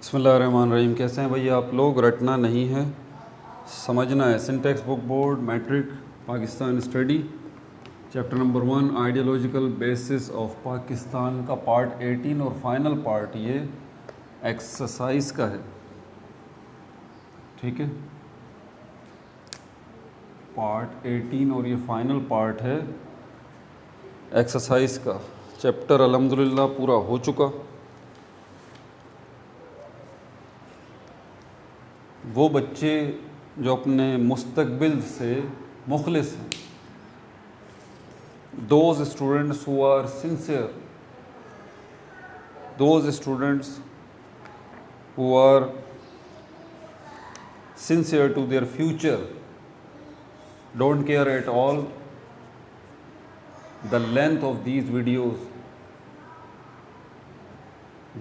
बिस्मिल्लाहिर्रहमानिर्रहीम। कैसे हैं भैया आप लोग? रटना नहीं है, समझना है। Syntax book board matric Pakistan study chapter number 1 ideological basis of Pakistan का पार्ट 18 और फाइनल पार्ट ये एक्सरसाइज का है। ठीक है, पार्ट 18 और ये फाइनल पार्ट है एक्सरसाइज का। चैप्टर अल्हम्दुलिल्लाह पूरा हो चुका। वो बच्चे जो अपने मुस्तकबिल से मुखलिस हैं, those students who are sincere, those students who are sincere to their future, don't care at all the length of these videos,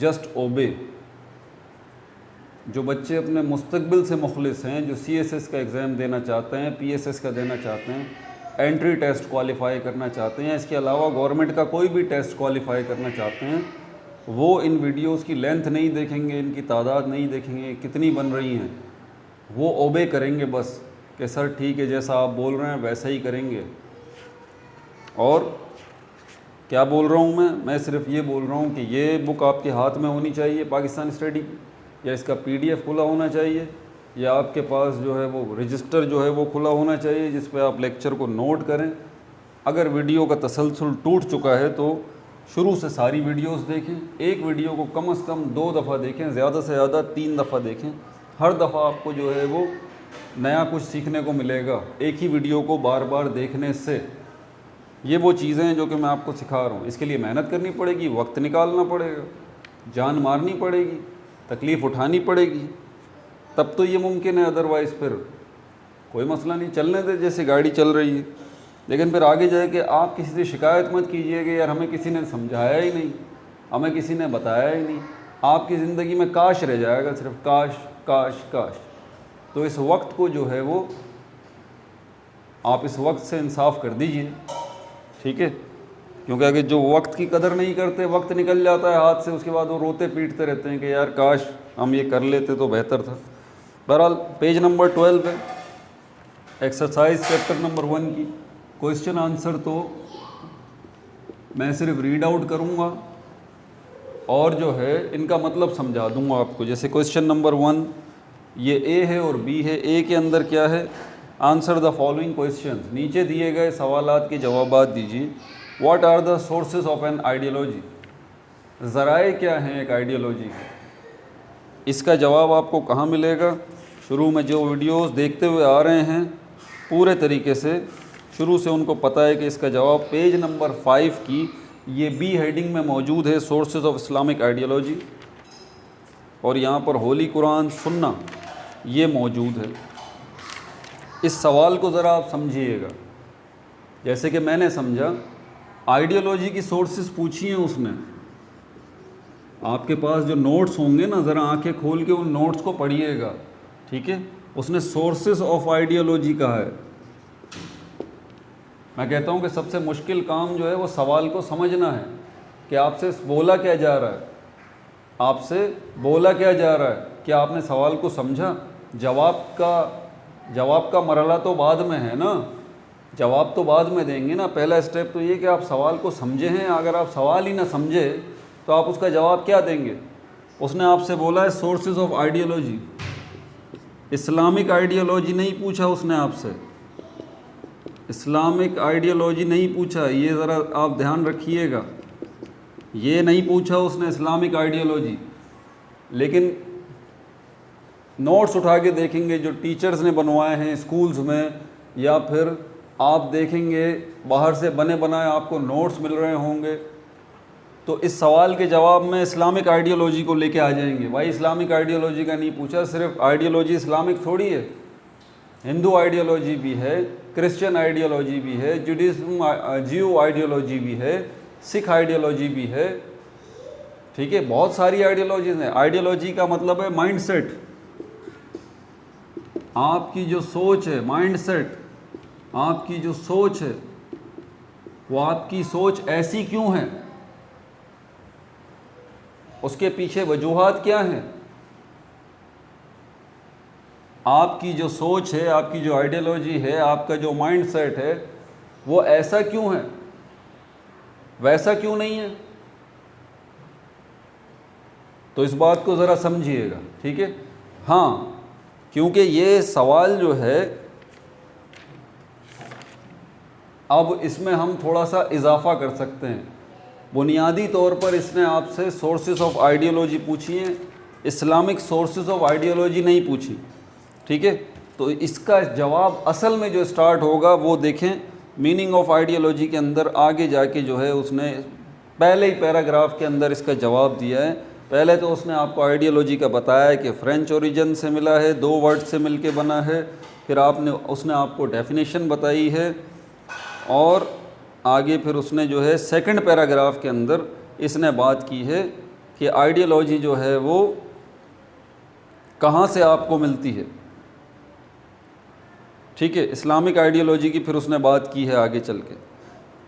just obey। जो बच्चे अपने मुस्तकबिल से मुखलिस हैं, जो CSS का एग्ज़ाम देना चाहते हैं, PSS का देना चाहते हैं, एंट्री टेस्ट क्वालिफाई करना चाहते हैं, इसके अलावा गवर्नमेंट का कोई भी टेस्ट क्वालिफाई करना चाहते हैं, वो इन वीडियोस की लेंथ नहीं देखेंगे, इनकी तादाद नहीं देखेंगे कितनी बन रही हैं, वो ओबे करेंगे बस कि सर ठीक है जैसा आप बोल रहे हैं वैसा ही करेंगे। और क्या बोल रहा हूँ मैं सिर्फ ये बोल रहा हूँ कि ये बुक आपके हाथ में होनी चाहिए पाकिस्तान स्टडी, या इसका PDF खुला होना चाहिए, या आपके पास जो है वो रजिस्टर जो है वो खुला होना चाहिए जिस पे आप लेक्चर को नोट करें। अगर वीडियो का तसलसल टूट चुका है तो शुरू से सारी वीडियोस देखें, एक वीडियो को कम से कम 2 दफ़ा देखें, ज़्यादा से ज़्यादा 3 दफ़ा देखें। हर दफ़ा आपको जो है वो नया कुछ सीखने को मिलेगा एक ही वीडियो को बार बार देखने से। ये वो चीज़ें हैं जो कि मैं आपको सिखा रहा हूँ। इसके लिए मेहनत करनी पड़ेगी, वक्त निकालना पड़ेगा, जान मारनी पड़ेगी, तकलीफ़ उठानी पड़ेगी, तब तो ये मुमकिन है। अदरवाइज़ फिर कोई मसला नहीं, चलने दे जैसे गाड़ी चल रही है। लेकिन फिर आगे जाए कि आप किसी से शिकायत मत कीजिए कि यार हमें किसी ने समझाया ही नहीं, हमें किसी ने बताया ही नहीं। आपकी ज़िंदगी में काश रह जाएगा, सिर्फ काश काश काश। तो इस वक्त को जो है वो आप इस वक्त से इंसाफ कर दीजिए, ठीक है? क्योंकि अगर जो वक्त की कदर नहीं करते, वक्त निकल जाता है हाथ से, उसके बाद वो रोते पीटते रहते हैं कि यार काश हम ये कर लेते तो बेहतर था। बहरहाल पेज नंबर 12 पे एक्सरसाइज चैप्टर नंबर 1 की क्वेश्चन आंसर तो मैं सिर्फ रीड आउट करूँगा और जो है इनका मतलब समझा दूँगा आपको। जैसे क्वेश्चन नंबर 1 ये A है और B है। A के अंदर क्या है? आंसर द फॉलोइंग क्वेश्चंस, नीचे दिए गए सवालात के जवाबात दीजिए। What are the sources of an ideology, ज़राए क्या हैं एक आइडियोलॉजी के? इसका जवाब आपको कहाँ मिलेगा? शुरू में जो वीडियोस देखते हुए आ रहे हैं पूरे तरीके से, शुरू से उनको पता है कि इसका जवाब पेज नंबर 5 की ये B हेडिंग में मौजूद है, सोर्सेज ऑफ इस्लामिक आइडियोलॉजी। और यहाँ पर होली कुरान सुन्ना ये मौजूद है। इस सवाल को ज़रा आप समझिएगा, जैसे कि मैंने समझा। आइडियोलॉजी की सोर्सेज पूछी हैं उसने। आपके पास जो नोट्स होंगे ना, ज़रा आंखें खोल के उन नोट्स को पढ़िएगा, ठीक है? उसने सोर्सेज ऑफ आइडियोलॉजी कहा है। मैं कहता हूँ कि सबसे मुश्किल काम जो है वो सवाल को समझना है कि आपसे बोला क्या जा रहा है, आपसे बोला क्या जा रहा है। क्या आपने सवाल को समझा? जवाब का मरहला तो बाद में है ना, जवाब तो बाद में देंगे ना। पहला स्टेप तो ये कि आप सवाल को समझे हैं। अगर आप सवाल ही ना समझे तो आप उसका जवाब क्या देंगे? उसने आपसे बोला है sources of ideology, Islamic ideology नहीं पूछा उसने आपसे, इस्लामिक आइडियोलॉजी नहीं पूछा। ये ज़रा आप ध्यान रखिएगा, ये नहीं पूछा उसने इस्लामिक आइडियोलॉजी। लेकिन नोट्स उठा के देखेंगे जो टीचर्स ने बनवाए हैं स्कूल्स में, या फिर आप देखेंगे बाहर से बने बनाए आपको नोट्स मिल रहे होंगे, तो इस सवाल के जवाब में इस्लामिक आइडियोलॉजी को लेके आ जाएंगे। भाई इस्लामिक आइडियोलॉजी का नहीं पूछा, सिर्फ आइडियोलॉजी इस्लामिक थोड़ी है, हिंदू आइडियोलॉजी भी है, क्रिश्चियन आइडियोलॉजी भी है, जुडिज्म जियो आइडियोलॉजी भी है, सिख आइडियोलॉजी भी है, ठीक है? बहुत सारी आइडियोलॉजीज़ हैं। आइडियोलॉजी का मतलब है माइंड सेट, आपकी जो सोच है, माइंड सेट, आपकी जो सोच है वो आपकी सोच ऐसी क्यों है, उसके पीछे वजूहात क्या हैं, आपकी जो सोच है, आपकी जो आइडियोलॉजी है, आपका जो माइंड सेट है, वो ऐसा क्यों है, वैसा क्यों नहीं है? तो इस बात को ज़रा समझिएगा, ठीक है। हाँ, क्योंकि ये सवाल जो है, अब इसमें हम थोड़ा सा इजाफा कर सकते हैं। बुनियादी तौर पर इसने आपसे सोर्सेज ऑफ आइडियोलॉजी पूछी है, इस्लामिक सोर्सेज ऑफ आइडियोलॉजी नहीं पूछी, ठीक है। तो इसका जवाब असल में जो स्टार्ट होगा वो देखें मीनिंग ऑफ आइडियोलॉजी के अंदर आगे जाके जो है उसने पहले ही पैराग्राफ के अंदर इसका जवाब दिया है। पहले तो उसने आपको आइडियोलॉजी का बताया है कि फ़्रेंच ओरिजिन से मिला है, 2 वर्ड से मिलके बना है। फिर उसने आपको डेफिनेशन बताई है, और आगे फिर उसने जो है सेकंड पैराग्राफ के अंदर इसने बात की है कि आइडियोलॉजी जो है वो कहाँ से आपको मिलती है, ठीक है। इस्लामिक आइडियोलॉजी की फिर उसने बात की है आगे चल के।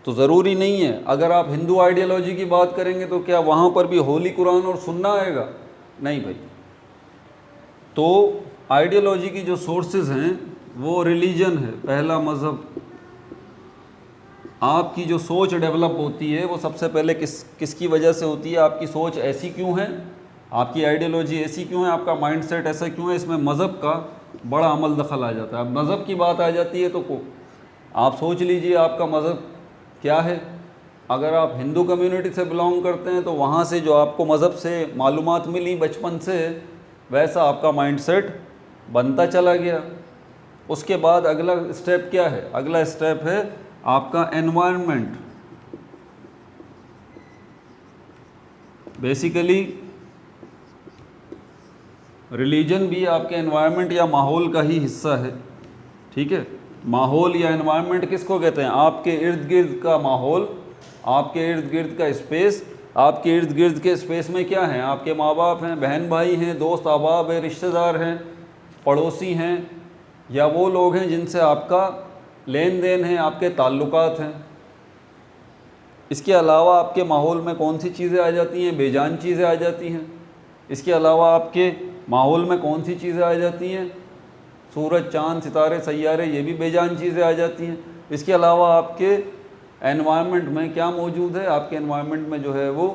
तो ज़रूरी नहीं है अगर आप हिंदू आइडियोलॉजी की बात करेंगे तो क्या वहाँ पर भी होली कुरान और सुन्ना आएगा? नहीं भाई। तो आइडियोलॉजी की जो सोर्सेज हैं वो रिलीजन है, पहला मज़हब। आपकी जो सोच डेवलप होती है वो सबसे पहले किसकी वजह से होती है? आपकी सोच ऐसी क्यों है, आपकी आइडियोलॉजी ऐसी क्यों है, आपका माइंडसेट ऐसा क्यों है? इसमें मज़हब का बड़ा अमल दखल आ जाता है। अब मज़हब की बात आ जाती है तो आप सोच लीजिए आपका मज़हब क्या है। अगर आप हिंदू कम्युनिटी से बिलोंग करते हैं तो वहाँ से जो आपको मज़हब से मालूमात मिली बचपन से, वैसा आपका माइंडसेट बनता चला गया। उसके बाद अगला स्टेप क्या है? अगला स्टेप है आपका एनवायरनमेंट। बेसिकली रिलीजन भी आपके एनवायरनमेंट या माहौल का ही हिस्सा है, ठीक है। माहौल या एनवायरनमेंट किसको कहते हैं? आपके इर्द गिर्द का माहौल, आपके इर्द गिर्द का स्पेस। आपके इर्द गिर्द के स्पेस में क्या है? आपके माँ बाप हैं, बहन भाई हैं, दोस्त अहबाब हैं, रिश्तेदार हैं, पड़ोसी हैं, या वो लोग हैं जिनसे आपका लेन देन है, आपके ताल्लुकात हैं। इसके अलावा आपके माहौल में कौन सी चीज़ें आ जाती हैं? बेजान चीज़ें आ जाती हैं। इसके अलावा आपके माहौल में कौन सी चीज़ें आ जाती हैं? सूरज, चाँद, सितारे, सैयारे, ये भी बेजान चीज़ें आ जाती हैं। इसके अलावा आपके एनवायरनमेंट में क्या मौजूद है? आपके एनवायरनमेंट में जो है वो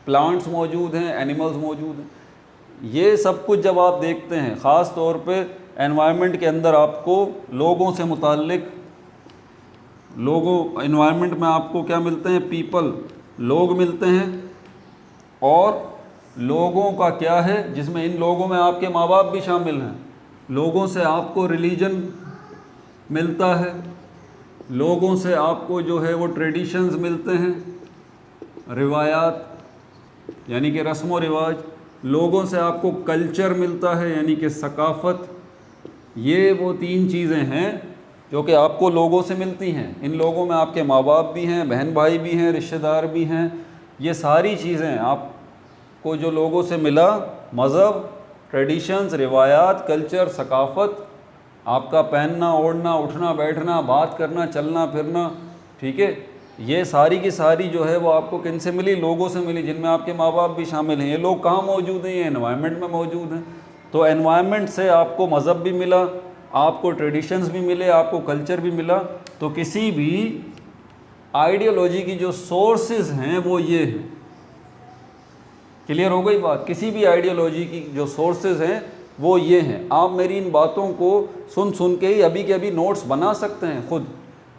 प्लांट्स मौजूद हैं, एनिमल्स मौजूद हैं। ये सब कुछ जब आप देखते हैं, ख़ास तौर पे एनवायरनमेंट के अंदर आपको लोगों से मुताल्लिक एनवायरनमेंट में आपको क्या मिलते हैं? पीपल, लोग मिलते हैं। और लोगों का क्या है, जिसमें इन लोगों में आपके माँ बाप भी शामिल हैं। लोगों से आपको रिलीजन मिलता है, लोगों से आपको जो है वो ट्रेडिशंस मिलते हैं, रिवायात यानी कि रस्म व रिवाज। लोगों से आपको कल्चर मिलता है यानी कि सकाफ़त। ये वो 3 चीज़ें हैं जो कि आपको लोगों से मिलती हैं। इन लोगों में आपके माँ बाप भी हैं, बहन भाई भी हैं, रिश्तेदार भी हैं। ये सारी चीज़ें आपको जो लोगों से मिला, मज़हब, ट्रेडिशंस, रिवायात, कल्चर, सकाफ़त, आपका पहनना, ओढ़ना, उठना, बैठना, बात करना, चलना फिरना, ठीक है, ये सारी की सारी जो है वो आपको किन से मिली? लोगों से मिली, जिनमें आपके माँ बाप भी शामिल हैं। ये लोग कहाँ मौजूद हैं? ये एनवायरनमेंट में मौजूद हैं। तो एनवायरनमेंट से आपको मज़हब भी मिला, आपको ट्रेडिशंस भी मिले, आपको कल्चर भी मिला। तो किसी भी आइडियोलॉजी की जो सोर्सेज हैं वो ये हैं। क्लियर हो गई बात? किसी भी आइडियोलॉजी की जो सोर्सेज हैं वो ये हैं। आप मेरी इन बातों को सुन के ही अभी के अभी नोट्स बना सकते हैं खुद,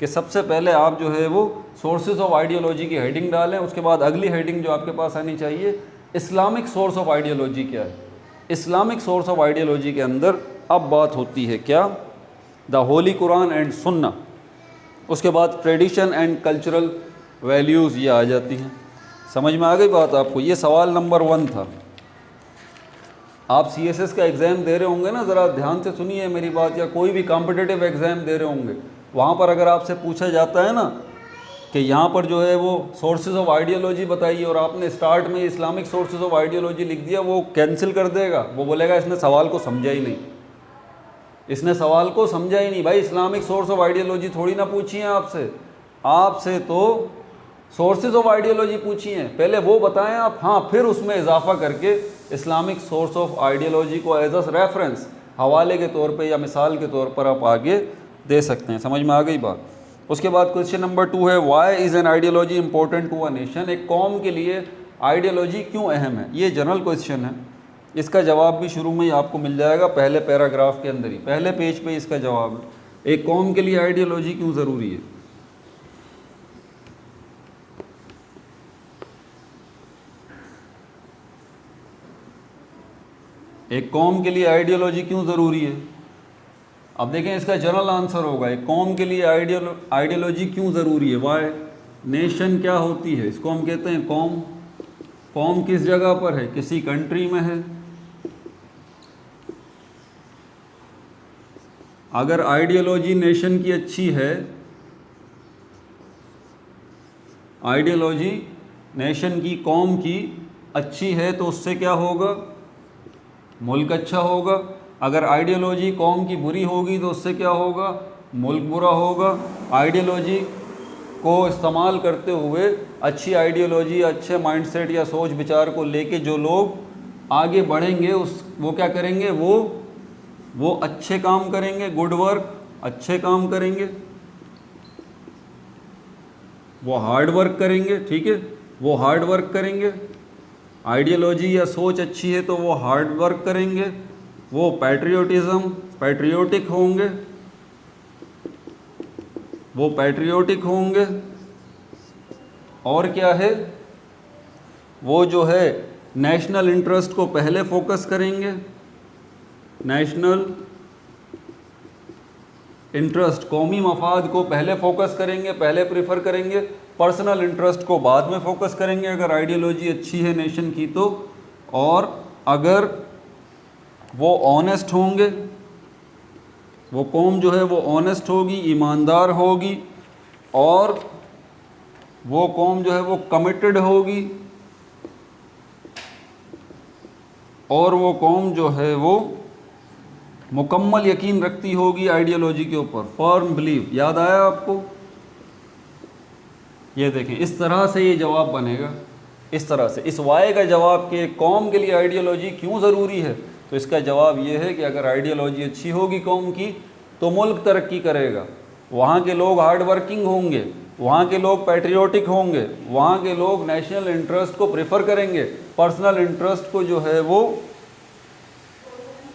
कि सबसे पहले आप जो है वो सोर्सेज ऑफ आइडियोलॉजी की हेडिंग डालें। उसके बाद अगली हेडिंग जो आपके पास आनी चाहिए, इस्लामिक सोर्स ऑफ आइडियोलॉजी क्या है। इस्लामिक सोर्स ऑफ आइडियोलॉजी के अंदर अब बात होती है क्या? द होली कुरान एंड सुन्ना। उसके बाद ट्रेडिशन एंड कल्चरल वैल्यूज़ ये आ जाती हैं। समझ में आ गई बात आपको? ये सवाल नंबर 1 था। आप CSS का एग्ज़ाम दे रहे होंगे ना, ज़रा ध्यान से सुनिए मेरी बात, या कोई भी कॉम्पिटिटिव एग्ज़ाम दे रहे होंगे, वहाँ पर अगर आपसे पूछा जाता है ना कि यहाँ पर जो है वो सोर्सेज ऑफ आइडियोलॉजी बताइए, और आपने स्टार्ट में इस्लामिक सोर्सेज ऑफ आइडियोलॉजी लिख दिया, वो कैंसिल कर देगा। वो बोलेगा इसने सवाल को समझा ही नहीं, इसने सवाल को समझा ही नहीं। भाई इस्लामिक सोर्स ऑफ आइडियोलॉजी थोड़ी ना पूछी है आपसे तो सोर्सेज ऑफ आइडियोलॉजी पूछी हैं, पहले वो बताएं आप। हाँ, फिर उसमें इजाफा करके इस्लामिक सोर्स ऑफ आइडियोलॉजी को एज अ रेफरेंस हवाले के तौर पे या मिसाल के तौर पर आप आगे दे सकते हैं। समझ में आ गई बात। उसके बाद क्वेश्चन नंबर 2 है, why is an ideology important to a nation. एक कौम के लिए आइडियोलॉजी क्यों अहम है। ये जनरल क्वेश्चन है, इसका जवाब भी शुरू में ही आपको मिल जाएगा, पहले पैराग्राफ के अंदर ही, पहले पेज पे इसका जवाब है। एक कौम के लिए आइडियोलॉजी क्यों ज़रूरी है। एक कौम के लिए आइडियोलॉजी क्यों ज़रूरी है। अब देखें इसका जनरल आंसर होगा, एक कौम के लिए आइडियोलॉजी क्यों ज़रूरी है। वाई, नेशन क्या होती है, इसको हम कहते हैं कौम। कौम किस जगह पर है, किसी कंट्री में है। अगर आइडियोलॉजी नेशन की अच्छी है, आइडियोलॉजी नेशन की, कौम की अच्छी है, तो उससे क्या होगा, मुल्क अच्छा होगा। अगर आइडियोलॉजी कौम की बुरी होगी तो उससे क्या होगा, मुल्क बुरा होगा। आइडियोलॉजी को इस्तेमाल करते हुए, अच्छी आइडियोलॉजी, अच्छे माइंडसेट या सोच विचार को लेके जो लोग आगे बढ़ेंगे वो क्या करेंगे, वो अच्छे काम करेंगे, गुड वर्क, अच्छे काम करेंगे, वो हार्ड वर्क करेंगे। ठीक है, वो हार्ड वर्क करेंगे। आइडियोलॉजी या सोच अच्छी है तो वो हार्ड वर्क करेंगे, वो पैट्रियोटिक होंगे, वो पैट्रियोटिक होंगे। और क्या है, वो जो है नेशनल इंटरेस्ट को पहले फोकस करेंगे, नेशनल इंटरेस्ट, कौमी मफाद को पहले फोकस करेंगे, पहले प्रेफर करेंगे, पर्सनल इंटरेस्ट को बाद में फोकस करेंगे अगर आइडियोलॉजी अच्छी है नेशन की तो। और अगर वो ऑनेस्ट होंगे, वो कौम जो है वो ऑनेस्ट होगी, ईमानदार होगी, और वो कौम जो है वो कमिटेड होगी, और वो कौम जो है वो मुकम्मल यकीन रखती होगी आइडियोलॉजी के ऊपर, फर्म बिलीव। याद आया आपको। ये देखें, इस तरह से ये जवाब बनेगा, इस तरह से। इस वाई का जवाब कि कौम के लिए आइडियोलॉजी क्यों ज़रूरी है, तो इसका जवाब ये है कि अगर आइडियोलॉजी अच्छी होगी कौम की तो मुल्क तरक्की करेगा, वहाँ के लोग हार्ड वर्किंग होंगे, वहाँ के लोग पैट्रियोटिक होंगे, वहाँ के लोग नेशनल इंटरेस्ट को प्रेफर करेंगे, पर्सनल इंटरेस्ट को जो है वो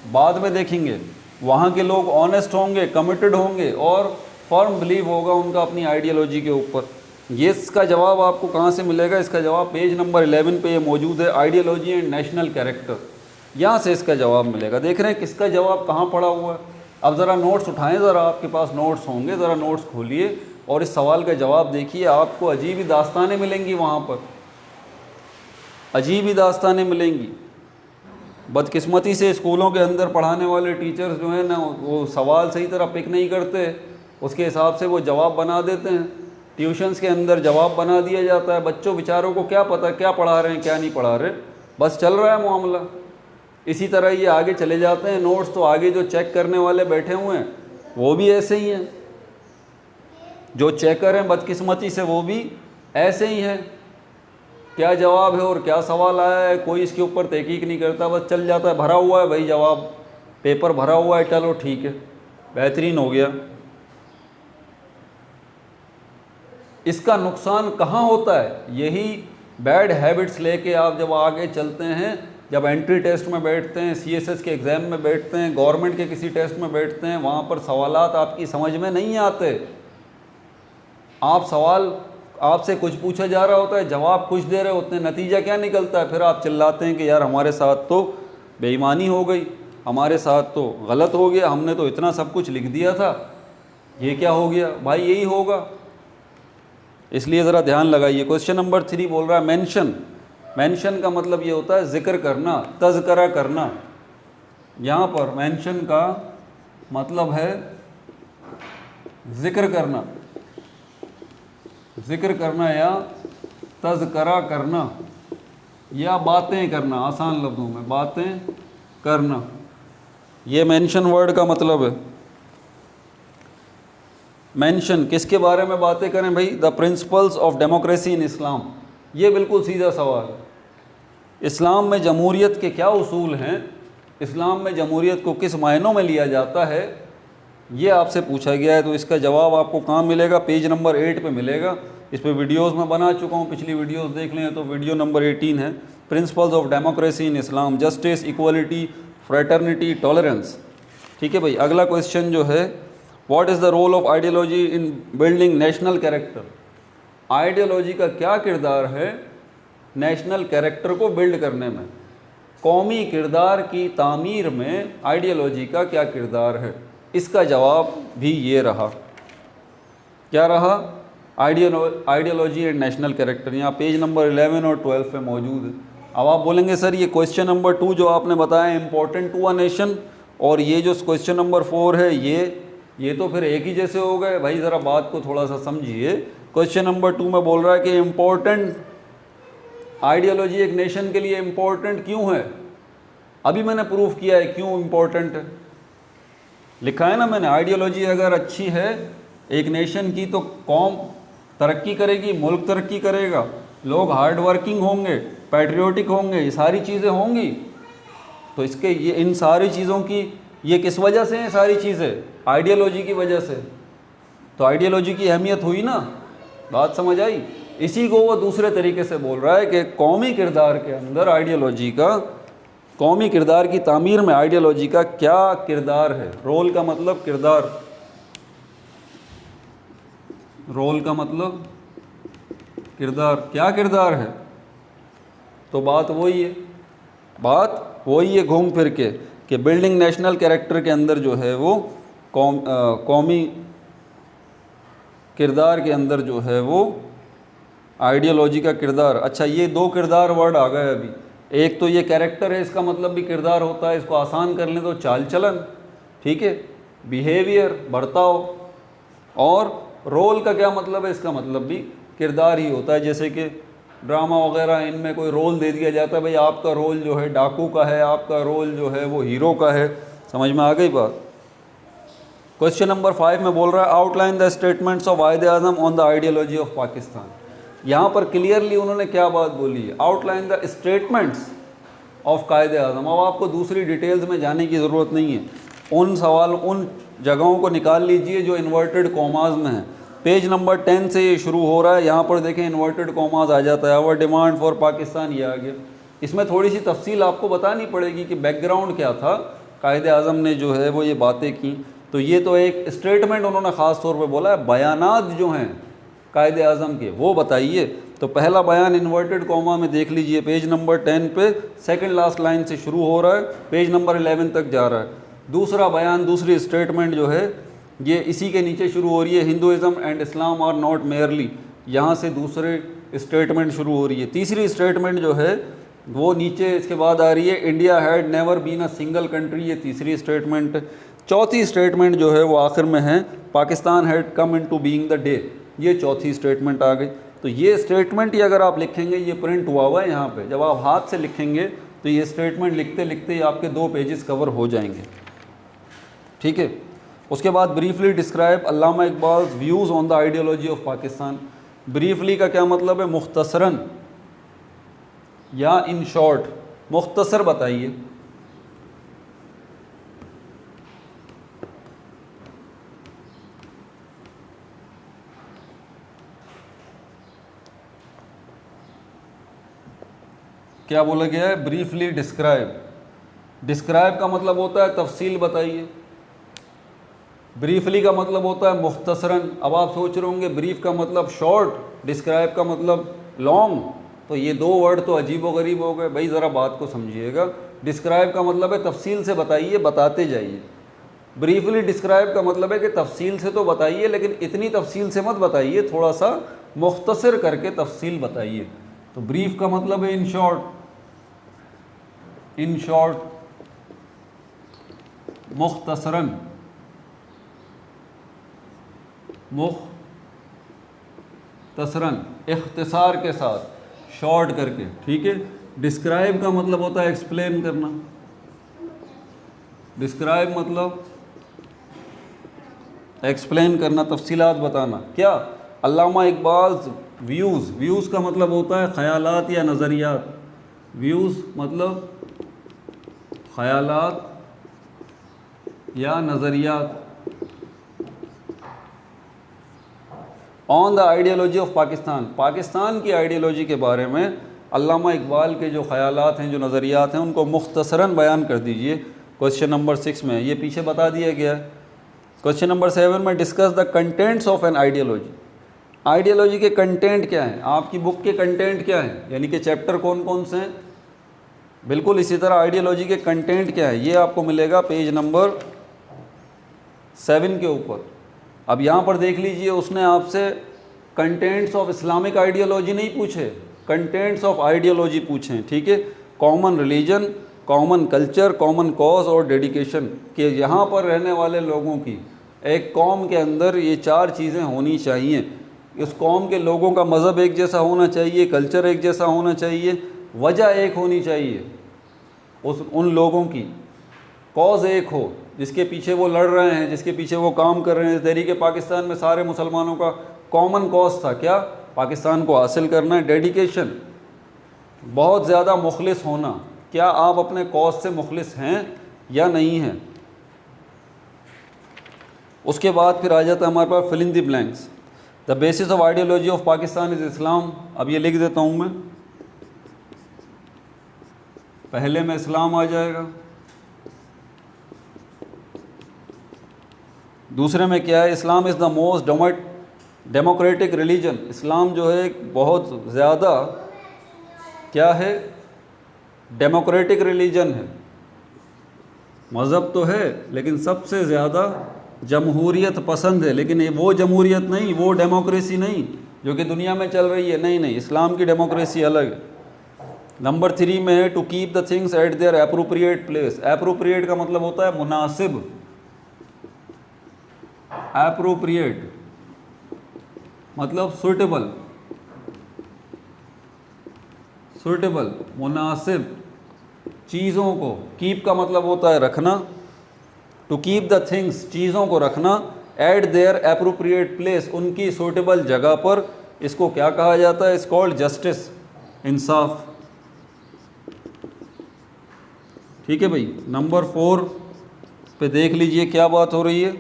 बाद में देखेंगे, वहाँ के लोग ऑनेस्ट होंगे, कमिटेड होंगे, और फर्म बिलीव होगा उनका अपनी आइडियोलॉजी के ऊपर। ये इसका जवाब आपको कहाँ से मिलेगा, इसका जवाब पेज नंबर 11 पे ये मौजूद है, आइडियोलॉजी एंड नेशनल कैरेक्टर। यहाँ से इसका जवाब मिलेगा। देख रहे हैं किसका जवाब कहाँ पड़ा हुआ है। अब ज़रा नोट्स उठाएं, ज़रा आपके पास नोट्स होंगे, ज़रा नोट्स खोलिए और इस सवाल का जवाब देखिए। आपको अजीब ही दास्तानें मिलेंगी वहाँ पर, अजीब ही दास्तानें मिलेंगी। बदकिस्मती से स्कूलों के अंदर पढ़ाने वाले टीचर्स जो हैं ना, वो सवाल सही तरह पिक नहीं करते, उसके हिसाब से वो जवाब बना देते हैं। ट्यूशन्स के अंदर जवाब बना दिया जाता है, बच्चों बेचारों को क्या पता क्या पढ़ा रहे हैं क्या नहीं पढ़ा रहे, बस चल रहा है मामला। इसी तरह ये आगे चले जाते हैं। नोट्स तो आगे जो चेक करने वाले बैठे हुए हैं वो भी ऐसे ही हैं, जो चेकर हैं बदकिस्मती से वो भी ऐसे ही हैं। क्या जवाब है और क्या सवाल आया है कोई इसके ऊपर तहकीक नहीं करता, बस चल जाता है, भरा हुआ है भाई जवाब, पेपर भरा हुआ है, चलो ठीक है, बेहतरीन हो गया। इसका नुकसान कहाँ होता है, यही बैड हैबिट्स लेके आप जब आगे चलते हैं, जब एंट्री टेस्ट में बैठते हैं, सीएसएस के एग्ज़ाम में बैठते हैं, गवर्नमेंट के किसी टेस्ट में बैठते हैं, वहाँ पर सवालात आपकी समझ में नहीं आते। आपसे कुछ पूछा जा रहा होता है, जवाब कुछ दे रहे होते हैं, नतीजा क्या निकलता है, फिर आप चिल्लाते हैं कि यार हमारे साथ तो बेईमानी हो गई, हमारे साथ तो गलत हो गया, हमने तो इतना सब कुछ लिख दिया था, ये क्या हो गया। भाई यही होगा, इसलिए ज़रा ध्यान लगाइए। क्वेश्चन नंबर 3 बोल रहा है मेंशन। मेंशन का मतलब ये होता है जिक्र करना, तज़करा करना। यहाँ पर मेंशन का मतलब है जिक्र करना, जिक्र करना या तज़करा करना या बातें करना, आसान लफ्ज़ों में बातें करना, ये मेंशन वर्ड का मतलब है। मेंशन किसके बारे में बातें करें भाई, the principles of democracy in Islam. ये बिल्कुल सीधा सवाल है। इस्लाम में जमहूरियत के क्या उसूल हैं, इस्लाम में जमहूरियत को किस मायनों में लिया जाता है, ये आपसे पूछा गया है। तो इसका जवाब आपको कहाँ मिलेगा? पेज नंबर 8 पे मिलेगा। इस पे वीडियोस मैं बना चुका हूँ, पिछली वीडियोस देख लें तो वीडियो नंबर 18 है, principles of democracy in Islam, justice, equality, fraternity, tolerance. ठीक है भाई, अगला क्वेश्चन जो है, what is the role of ideology in building national character? Ideology का क्या किरदार है नेशनल कैरेक्टर को बिल्ड करने में? कौमी किरदार की तामीर में आइडियोलॉजी का क्या किरदार है? इसका जवाब भी ये रहा। क्या रहा? Ideology and national character. यहाँ पेज नंबर 11 और 12 पे मौजूद है। अब आप बोलेंगे सर ये क्वेश्चन नंबर 2 जो आपने बताया इम्पोर्टेंट टू अ नेशन, और ये जो क्वेश्चन नंबर 4 है ये तो फिर एक ही जैसे हो गए। भाई ज़रा बात को थोड़ा सा समझिए। क्वेश्चन नंबर 2 में बोल रहा है कि इम्पोर्टेंट, आइडियोलॉजी एक नेशन के लिए इम्पोर्टेंट क्यों है? अभी मैंने प्रूफ किया है क्यों इम्पोर्टेंट है, लिखा है ना मैंने। आइडियोलॉजी अगर अच्छी है एक नेशन की तो कौम तरक्की करेगी, मुल्क तरक्की करेगा, लोग हार्ड वर्किंग होंगे, पैट्रियोटिक होंगे, ये सारी चीज़ें होंगी। तो इसके ये इन सारी चीज़ों की ये किस वजह से हैं? सारी चीज़ें आइडियोलॉजी की वजह से। तो आइडियोलॉजी की अहमियत हुई ना, बात समझ आई। इसी को वो दूसरे तरीके से बोल रहा है कि कौमी किरदार के अंदर आइडियोलॉजी का, कौमी किरदार की तामीर में आइडियोलॉजी का क्या किरदार है। रोल का मतलब किरदार, रोल का मतलब किरदार, क्या किरदार है? तो बात वही है, बात वही है घूम फिर के कि बिल्डिंग नेशनल कैरेक्टर के अंदर जो है वो कौमी किरदार के अंदर जो है वो आइडियोलॉजी का किरदार। अच्छा, ये 2 किरदार वर्ड आ गए अभी। एक तो ये कैरेक्टर है, इसका मतलब भी किरदार होता है, इसको आसान कर लें तो चाल चलन, ठीक है, बिहेवियर, बर्ताव। और रोल का क्या मतलब है? इसका मतलब भी किरदार ही होता है। जैसे कि ड्रामा वगैरह इनमें कोई रोल दे दिया जाता है, भाई आपका रोल जो है डाकू का है, आपका रोल जो है वो हीरो का है। समझ में आ गई बात? क्वेश्चन नंबर 5 में बोल रहा है outline the statements of Quaid-e Azam on the ideology of Pakistan. यहाँ पर क्लियरली उन्होंने क्या बात बोली है? Outline the statements of Quaid-e आज़म। अब आपको दूसरी डिटेल्स में जाने की ज़रूरत नहीं है, उन सवाल, उन जगहों को निकाल लीजिए जो इन्वर्टेड कॉमाज में है। पेज नंबर 10 से ये शुरू हो रहा है, यहाँ पर देखें इन्वर्टेड कॉमाज आ जाता है, आवर डिमांड फॉर पाकिस्तान, ये आ गया। इसमें थोड़ी सी तफसील आपको बतानी पड़ेगी कि बैकग्राउंड क्या था, कायदे आज़म ने जो है वो ये बातें की। तो ये तो एक स्टेटमेंट उन्होंने ख़ास तौर पे बोला है, बयानात जो हैं कायदे आज़म के वो बताइए। तो पहला बयान इन्वर्टेड कॉमा में देख लीजिए, पेज नंबर 10 पे सेकंड लास्ट लाइन से शुरू हो रहा है, पेज नंबर 11 तक जा रहा है। दूसरा बयान, दूसरी स्टेटमेंट जो है ये इसी के नीचे शुरू हो रही है, Hinduism and Islam are not merely, यहाँ से दूसरे स्टेटमेंट शुरू हो रही है। तीसरी स्टेटमेंट जो है वो नीचे इसके बाद आ रही है, India had never been a single country, ये तीसरी स्टेटमेंट। चौथी स्टेटमेंट जो है वो आखिर में है, Pakistan had come into being the day, ये चौथी स्टेटमेंट आ गई। तो ये स्टेटमेंट ही अगर आप लिखेंगे, ये प्रिंट हुआ हुआ है यहाँ पे, जब आप हाथ से लिखेंगे तो ये स्टेटमेंट लिखते लिखते ही आपके 2 पेजेस कवर हो जाएंगे, ठीक है। उसके बाद briefly describe Allama Iqbal's views on the ideology of Pakistan. Briefly का क्या मतलब है? मुख्तसरन या इन शॉर्ट, मुख्तसर बताइए। क्या बोला गया है? Briefly describe. डिस्क्राइब का मतलब होता है तफसील बताइए, ब्रीफली का मतलब होता है मुख्तसरन। अब आप सोच रहे होंगे ब्रीफ का मतलब शॉर्ट, डिस्क्राइब का मतलब लॉन्ग, तो ये 2 वर्ड तो अजीब व गरीब हो गए। भाई ज़रा बात को समझिएगा। डिस्क्राइब का मतलब है तफसील से बताइए, बताते जाइए। ब्रीफली डिस्क्राइब का मतलब है कि तफसील से तो बताइए, लेकिन इतनी तफसील से मत बताइए, थोड़ा सा मुख्तसर करके तफसील बताइए। तो ब्रीफ का मतलब है इन शॉर्ट, इन शॉर्ट, मुख्तसरन, मुख्तसरन, इख्तिसार के साथ, शॉर्ट करके, ठीक है। डिस्क्राइब का मतलब होता है एक्सप्लेन करना, डिस्क्राइब मतलब एक्सप्लेन करना, तफसीलात बताना। क्या? अल्लामा इकबाल व्यूज़, व्यूज़ का मतलब होता है ख़यालात या नज़रियात, व्यूज़ मतलब ख़यालात या नज़रियात on the ideology of Pakistan, Pakistan की आइडियोलॉजी के बारे में अल्लामा इकबाल के जो ख़यालात हैं, जो नज़रियात हैं, उनको मुख्तसरन बयान कर दीजिए। क्वेश्चन नंबर 6 में ये पीछे बता दिया गया है। क्वेश्चन नंबर 7 में discuss the contents of an ideology, ideology के कंटेंट क्या हैं, आपकी बुक के कंटेंट क्या हैं, यानी कि चैप्टर कौन कौन से हैं। बिल्कुल इसी तरह आइडियोलॉजी के कंटेंट क्या है, ये आपको मिलेगा पेज नंबर 7 के ऊपर। अब यहाँ पर देख लीजिए, उसने आपसे कंटेंट्स ऑफ इस्लामिक आइडियोलॉजी नहीं पूछे, कंटेंट्स ऑफ आइडियोलॉजी पूछे, ठीक है। Common religion, common culture, common cause और डेडिकेशन, कि यहाँ पर रहने वाले लोगों की, एक कौम के अंदर ये 4 चीज़ें होनी चाहिए। उस कौम के लोगों का मज़हब एक जैसा होना चाहिए, कल्चर एक जैसा होना चाहिए, वजह एक होनी चाहिए उन लोगों की, कॉज एक हो जिसके पीछे वो लड़ रहे हैं, जिसके पीछे वो काम कर रहे हैं। तहरीक पाकिस्तान में सारे मुसलमानों का कॉमन कॉज था क्या, पाकिस्तान को हासिल करना है। डेडिकेशन, बहुत ज़्यादा मुखलिस होना, क्या आप अपने कॉज से मुखलिस हैं या नहीं हैं। उसके बाद फिर आ जाता है हमारे पास fill in the blanks. The basis of ideology of Pakistan is Islam. अब ये लिख देता हूँ मैं, पहले में इस्लाम आ जाएगा, दूसरे में क्या है, Islam is the most democratic religion. Islam जो है बहुत ज़्यादा क्या है, डेमोक्रेटिक रिलीजन है। मज़हब तो है लेकिन सबसे ज़्यादा जमहूरियत पसंद है, लेकिन ये वो जमहूरियत नहीं, वो डेमोक्रेसी नहीं जो कि दुनिया में चल रही है। नहीं, इस्लाम की डेमोक्रेसी अलग है। नंबर 3 में है to keep the things at their appropriate place. Appropriate का मतलब होता है मुनासिब, एप्रोप्रिएट मतलब सुटेबल, सुटेबल मुनासिब चीज़ों को। कीप का मतलब होता है रखना, टू कीप द थिंग्स चीज़ों को रखना, एट देयर एप्रोप्रिएट प्लेस उनकी सुटेबल जगह पर। इसको क्या कहा जाता है, इस कॉल्ड जस्टिस, इंसाफ। ठीक है भाई। नंबर 4 पे देख लीजिए क्या बात हो रही है।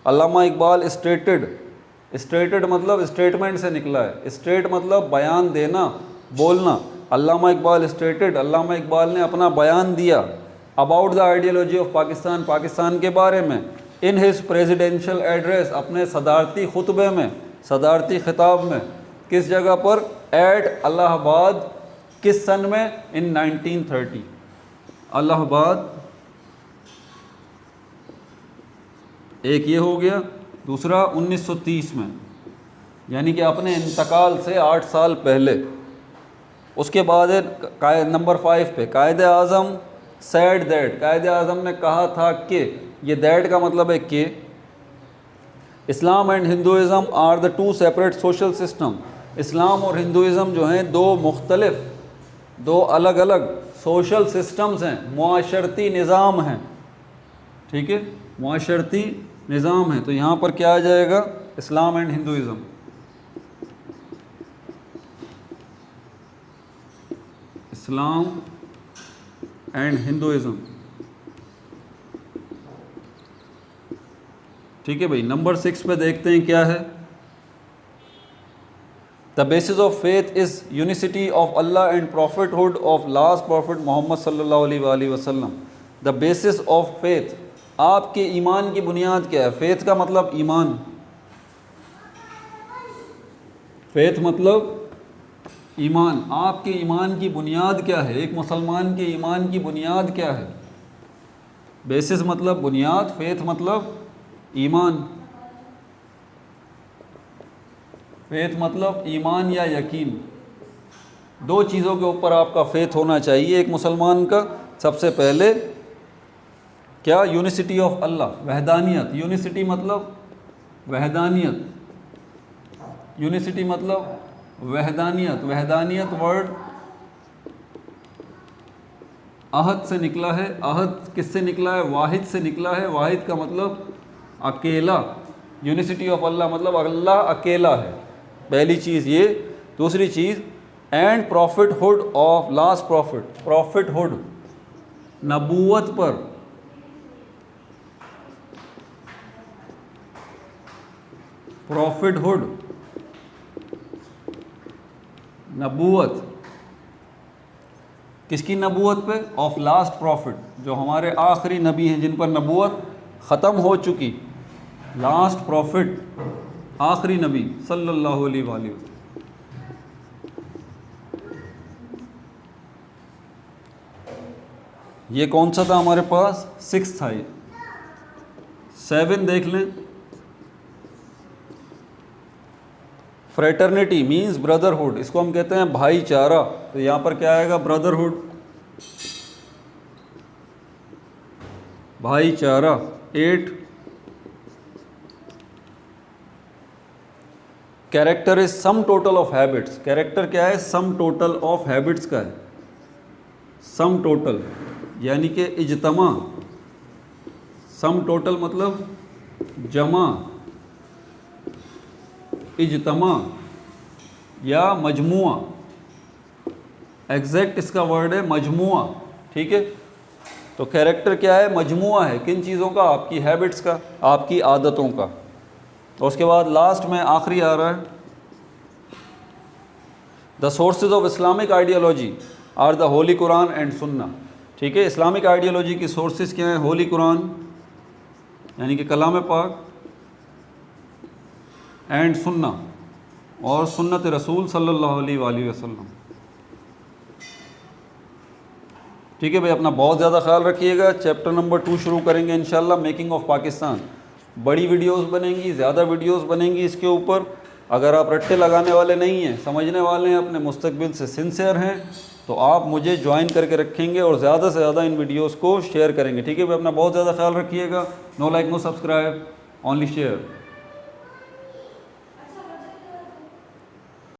अल्लामा इकबाल स्टेटेड मतलब स्टेटमेंट से निकला है, स्टेट मतलब बयान देना, बोलना। अल्लामा इकबाल स्टेटेड, अल्लामा इकबाल ने अपना बयान दिया about the ideology of Pakistan, Pakistan के बारे में, इन हिज प्रेसिडेंशियल एड्रेस, अपने सदारती खुतबे में, सदारती खिताब में। किस जगह पर, एट इलाहाबाद। किस सन में, इन 1930। इलाहाबाद, एक ये हो गया। दूसरा 1930 में, यानी कि अपने इंतकाल से 8 साल पहले। उसके बाद है नंबर 5 पे, कायदे आज़म सेड दैट, कायदे आज़म ने कहा था कि, ये दैट का मतलब है कि Islam and Hinduism are the 2 separate social system. Islam और हिंदुज़म जो हैं 2 मुख्तलिफ, 2 अलग अलग सोशल सिस्टम्स हैं, मुआशरती निज़ाम हैं। ठीक है, मुआशरती निज़ाम है। तो यहाँ पर क्या आ जाएगा, इस्लाम and Hinduism. Islam and Hinduism. ठीक है भाई। नंबर 6 पे देखते हैं क्या है। The basis of faith is unicity of Allah and prophethood of last prophet Muhammad सल्लल्लाहु अलैहि वसल्लम। द बेसिस ऑफ फेथ, आपके ईमान की बुनियाद क्या है। फेथ का मतलब ईमान, फेथ मतलब ईमान। आपके ईमान की बुनियाद क्या है, एक मुसलमान के ईमान की बुनियाद क्या है। बेसिस मतलब बुनियाद, फेथ मतलब ईमान। फेथ मतलब ईमान या यकीन। 2 चीज़ों के ऊपर आपका फेथ होना चाहिए एक मुसलमान का। सबसे पहले क्या, यूनिसिटी ऑफ अल्लाह, वहदानियत। यूनिसिटी मतलब वहदानियत, यूनिसिटी मतलब वहदानियत। वहदानियत वर्ड अहद से निकला है। अहद किससे निकला है, वाहिद से निकला है। वाहिद का मतलब अकेला। यूनिसिटी ऑफ अल्लाह मतलब अल्लाह अकेला है, पहली चीज़ ये। दूसरी चीज़, and prophethood of last prophet. Prophethood नबूवत पर प्रॉफिटहुड, नबूवत किसकी नबूवत पे? ऑफ लास्ट प्रॉफिट, जो हमारे आखिरी नबी हैं जिन पर नबूवत ख़त्म हो चुकी, लास्ट प्रॉफिट आखिरी नबी सल्लल्लाहु अलैहि वसल्लम। ये कौन सा था हमारे पास? 6 था ये। 7 देख लें, फ्रेटर्निटी मीन्स ब्रदरहुड, इसको हम कहते हैं भाईचारा। तो यहाँ पर क्या आएगा? ब्रदरहुड, भाईचारा। 8 character is sum total of habits, character क्या है? सम टोटल ऑफ हैबिट्स का है, सम टोटल यानी कि इज्तमा, सम टोटल मतलब जमा, इज्तमा या मजमुआ, एग्जैक्ट इसका वर्ड है मजमुआ, ठीक है। तो कैरेक्टर क्या है? मजमुआ है, किन चीज़ों का? आपकी हैबिट्स का, आपकी आदतों का। तो उसके बाद लास्ट में आखिरी आ रहा है, the sources of Islamic ideology are the holy Quran and Sunnah, ठीक है। इस्लामिक आइडियोलॉजी की सोर्सेज क्या हैं? होली कुरान यानी कि कलाम पाक, एंड सुन्ना और सुन्नत रसूल सल्लल्लाहु अलैहि वसल्लम, ठीक है भाई। अपना बहुत ज़्यादा ख्याल रखिएगा। चैप्टर नंबर 2 शुरू करेंगे इंशाल्लाह, मेकिंग ऑफ पाकिस्तान। बड़ी वीडियोस बनेंगी, ज़्यादा वीडियोस बनेंगी इसके ऊपर। अगर आप रट्टे लगाने वाले नहीं हैं, समझने वाले हैं, अपने मुस्तकबिल से सिंसियर हैं, तो आप मुझे ज्वाइन करके रखेंगे और ज़्यादा से ज़्यादा इन वीडियोस को शेयर करेंगे, ठीक है भाई। अपना बहुत ज़्यादा ख्याल रखिएगा। No like no subscribe, only share.